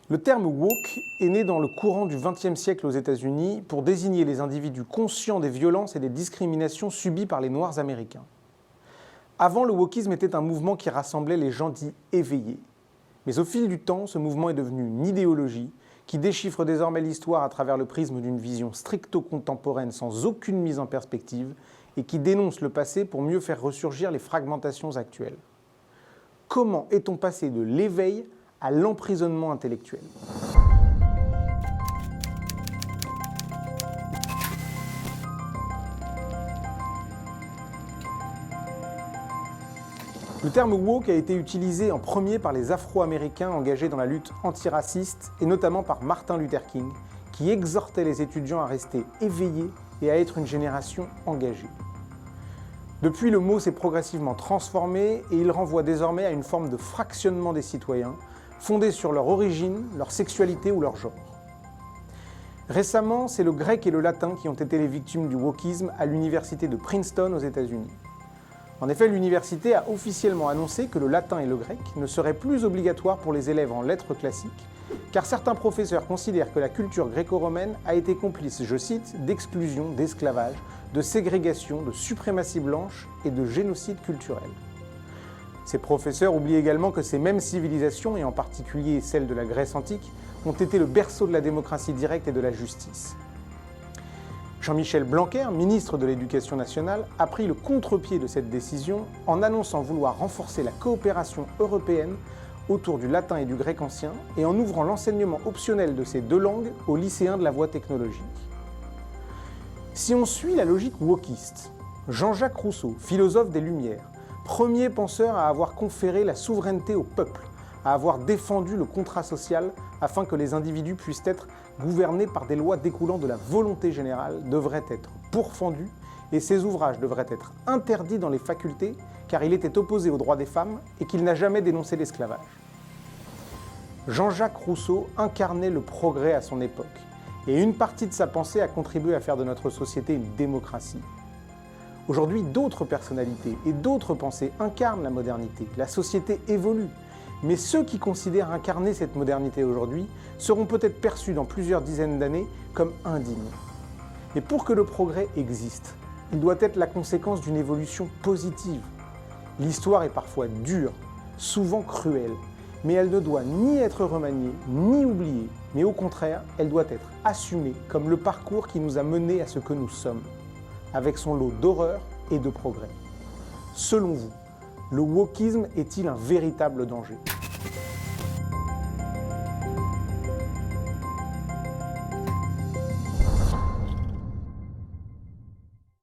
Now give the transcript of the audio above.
Le terme woke est né dans le courant du XXe siècle aux États-Unis pour désigner les individus conscients des violences et des discriminations subies par les Noirs américains. Avant, le wokisme était un mouvement qui rassemblait les gens dits éveillés. Mais au fil du temps, ce mouvement est devenu une idéologie qui déchiffre désormais l'histoire à travers le prisme d'une vision stricto-contemporaine sans aucune mise en perspective et qui dénonce le passé pour mieux faire ressurgir les fragmentations actuelles. Comment est-on passé de l'éveil à l'emprisonnement intellectuel? Le terme woke a été utilisé en premier par les Afro-Américains engagés dans la lutte antiraciste et notamment par Martin Luther King, qui exhortait les étudiants à rester éveillés et à être une génération engagée. Depuis, le mot s'est progressivement transformé et il renvoie désormais à une forme de fractionnement des citoyens, fondée sur leur origine, leur sexualité ou leur genre. Récemment, c'est le grec et le latin qui ont été les victimes du wokisme à l'université de Princeton aux États-Unis. En effet, l'université a officiellement annoncé que le latin et le grec ne seraient plus obligatoires pour les élèves en lettres classiques, car certains professeurs considèrent que la culture gréco-romaine a été complice, je cite, d'exclusion, d'esclavage, de ségrégation, de suprématie blanche et de génocide culturel. Ces professeurs oublient également que ces mêmes civilisations, et en particulier celles de la Grèce antique, ont été le berceau de la démocratie directe et de la justice. Jean-Michel Blanquer, ministre de l'Éducation nationale, a pris le contre-pied de cette décision en annonçant vouloir renforcer la coopération européenne autour du latin et du grec ancien et en ouvrant l'enseignement optionnel de ces deux langues aux lycéens de la voie technologique. Si on suit la logique wokiste, Jean-Jacques Rousseau, philosophe des Lumières, premier penseur à avoir conféré la souveraineté au peuple, à avoir défendu le contrat social afin que les individus puissent être gouvernés par des lois découlant de la volonté générale, devrait être pourfendu et ses ouvrages devraient être interdits dans les facultés car il était opposé aux droits des femmes et qu'il n'a jamais dénoncé l'esclavage. Jean-Jacques Rousseau incarnait le progrès à son époque et une partie de sa pensée a contribué à faire de notre société une démocratie. Aujourd'hui, d'autres personnalités et d'autres pensées incarnent la modernité. La société évolue. Mais ceux qui considèrent incarner cette modernité aujourd'hui seront peut-être perçus dans plusieurs dizaines d'années comme indignes. Et pour que le progrès existe, il doit être la conséquence d'une évolution positive. L'histoire est parfois dure, souvent cruelle, mais elle ne doit ni être remaniée, ni oubliée, mais au contraire, elle doit être assumée comme le parcours qui nous a menés à ce que nous sommes, avec son lot d'horreur et de progrès. Selon vous, le wokisme est-il un véritable danger ?